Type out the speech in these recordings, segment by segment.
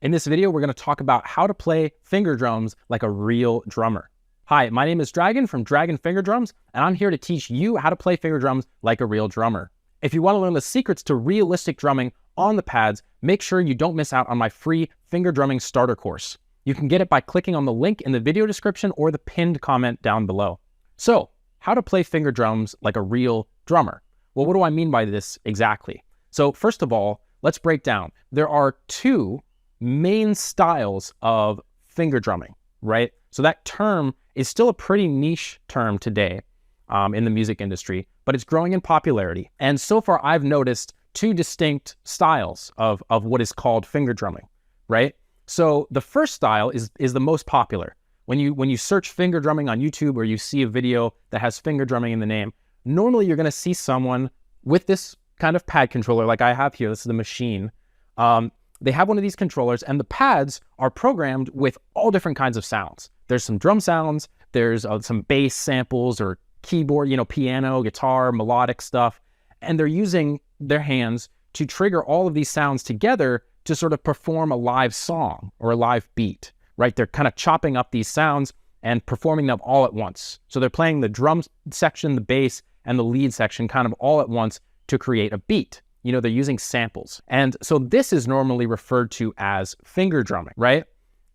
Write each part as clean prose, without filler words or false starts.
In this video, we're going to talk about how to play finger drums like a real drummer. Hi, my name is Dragon from Dragon Finger Drums, and I'm here to teach you how to play finger drums like a real drummer. If you want to learn the secrets to realistic drumming on the pads, make sure you don't miss out on my free finger drumming starter course. You can get it by clicking on the link in the video description or the pinned comment down below. So, how to play finger drums like a real drummer? Well, what do I mean by this exactly? So first of all, let's break down. There are two main styles of finger drumming, right? So that term is still a pretty niche term today in the music industry, but it's growing in popularity. And so far, I've noticed two distinct styles of what is called finger drumming, right? So the first style is the most popular. When you search finger drumming on YouTube or you see a video that has finger drumming in the name, normally you're going to see someone with this kind of pad controller like I have here. This is the machine. They have one of these controllers, and the pads are programmed with all different kinds of sounds. There's some drum sounds, there's some bass samples or keyboard, piano, guitar, melodic stuff, and they're using their hands to trigger all of these sounds together to sort of perform a live song or a live beat, right? They're kind of chopping up these sounds and performing them all at once. So they're playing the drum section, the bass, and the lead section kind of all at once to create a beat. They're using samples. And so this is normally referred to as finger drumming, right?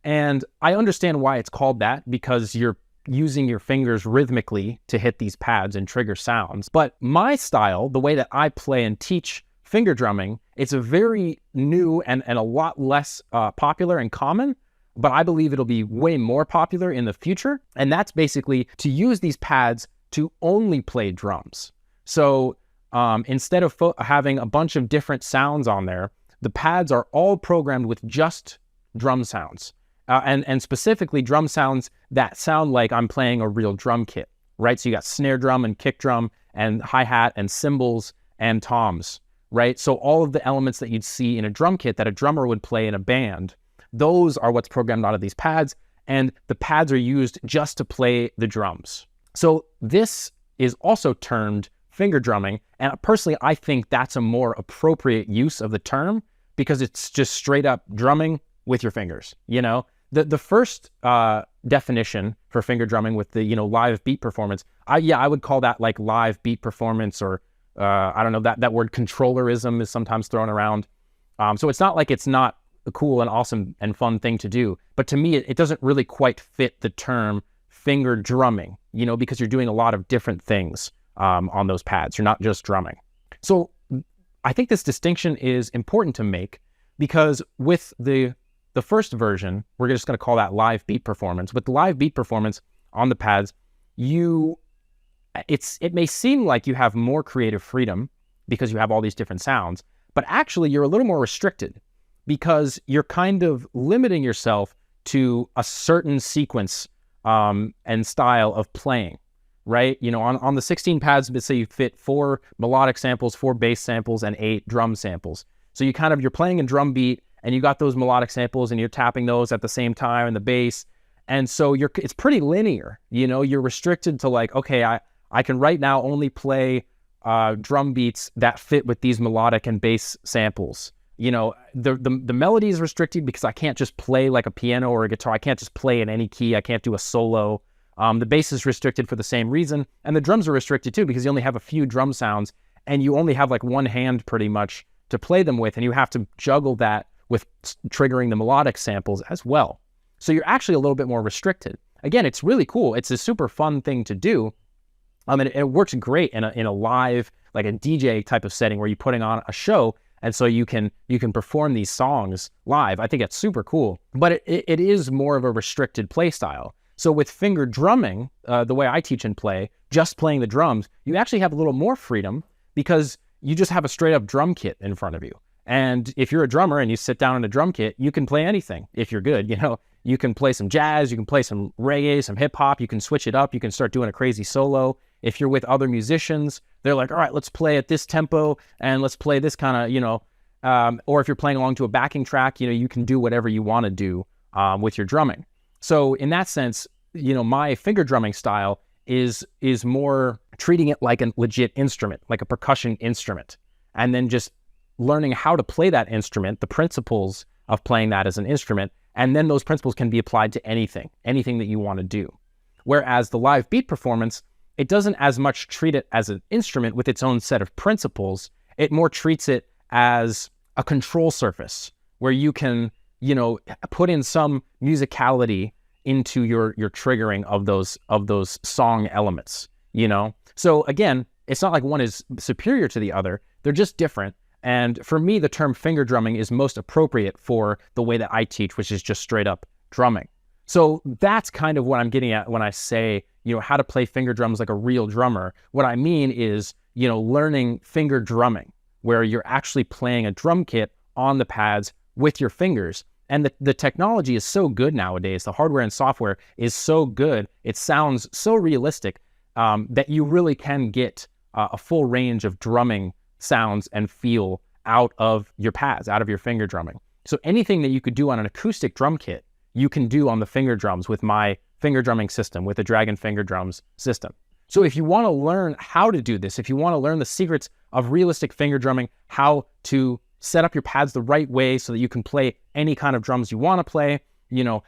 And I understand why it's called that, because you're using your fingers rhythmically to hit these pads and trigger sounds. But my style, the way that I play and teach finger drumming, it's a very new and a lot less popular and common, but I believe it'll be way more popular in the future. And that's basically to use these pads to only play drums. So instead of having a bunch of different sounds on there, the pads are all programmed with just drum sounds. And specifically drum sounds that sound like I'm playing a real drum kit, right? So you got snare drum and kick drum and hi-hat and cymbals and toms, right? So all of the elements that you'd see in a drum kit that a drummer would play in a band, those are what's programmed out of these pads, and the pads are used just to play the drums. So this is also termed finger drumming, and personally I think that's a more appropriate use of the term, because it's just straight up drumming with your fingers. The first definition for finger drumming with the live beat performance, I would call that like live beat performance, or I don't know, that word controllerism is sometimes thrown around. So it's not like it's not a cool and awesome and fun thing to do, but to me it doesn't really quite fit the term finger drumming, because you're doing a lot of different things on those pads. You're not just drumming. So I think this distinction is important to make, because with the first version, we're just going to call that live beat performance. With the live beat performance on the pads, it may seem like you have more creative freedom because you have all these different sounds, but actually you're a little more restricted, because you're kind of limiting yourself to a certain sequence and style of playing, right? On the 16 pads, let's say you fit 4 melodic samples, 4 bass samples, and 8 drum samples. So you're playing a drum beat, and you got those melodic samples, and you're tapping those at the same time in the bass. And so it's pretty linear. You're restricted to like, okay, I can right now only play drum beats that fit with these melodic and bass samples. The melody is restricted because I can't just play like a piano or a guitar. I can't just play in any key. I can't do a solo. The bass is restricted for the same reason. And the drums are restricted too, because you only have a few drum sounds, and you only have like one hand pretty much to play them with, and you have to juggle that with triggering the melodic samples as well. So you're actually a little bit more restricted. Again, it's really cool. It's a super fun thing to do. And it works great in a live, like a DJ type of setting where you're putting on a show, and so you can perform these songs live. I think it's super cool, but it is more of a restricted play style. So with finger drumming, the way I teach and play, just playing the drums, you actually have a little more freedom, because you just have a straight up drum kit in front of you. And if you're a drummer and you sit down in a drum kit, you can play anything if you're good. You can play some jazz, you can play some reggae, some hip hop, you can switch it up, you can start doing a crazy solo. If you're with other musicians, they're like, all right, let's play at this tempo and let's play this kind of, or if you're playing along to a backing track, you can do whatever you want to do with your drumming. So in that sense, my finger drumming style is more treating it like a legit instrument, like a percussion instrument, and then just learning how to play that instrument, the principles of playing that as an instrument. And then those principles can be applied to anything that you want to do. Whereas the live beat performance, it doesn't as much treat it as an instrument with its own set of principles. It more treats it as a control surface where you can, put in some musicality into your triggering of those song elements, So again, it's not like one is superior to the other. They're just different. And for me, the term finger drumming is most appropriate for the way that I teach, which is just straight up drumming. So that's kind of what I'm getting at when I say, how to play finger drums like a real drummer. What I mean is, learning finger drumming, where you're actually playing a drum kit on the pads with your fingers. And the technology is so good nowadays. The hardware and software is so good. It sounds so realistic that you really can get a full range of drumming sounds and feel out of your pads, out of your finger drumming. So anything that you could do on an acoustic drum kit, you can do on the finger drums with my finger drumming system, with the Dragon Finger Drums system. So if you want to learn how to do this, if you want to learn the secrets of realistic finger drumming, how to set up your pads the right way so that you can play any kind of drums you want to play,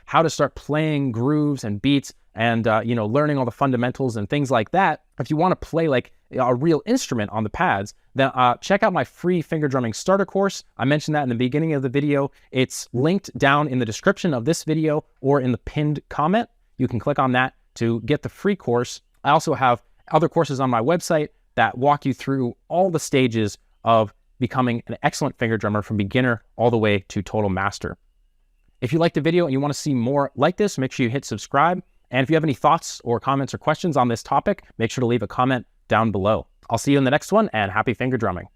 how to start playing grooves and beats and, learning all the fundamentals and things like that. If you want to play like a real instrument on the pads, then check out my free finger drumming starter course. I mentioned that in the beginning of the video. It's linked down in the description of this video or in the pinned comment. You can click on that to get the free course. I also have other courses on my website that walk you through all the stages of becoming an excellent finger drummer from beginner all the way to total master. If you liked the video and you want to see more like this, make sure you hit subscribe. And if you have any thoughts or comments or questions on this topic, make sure to leave a comment down below. I'll see you in the next one, and happy finger drumming.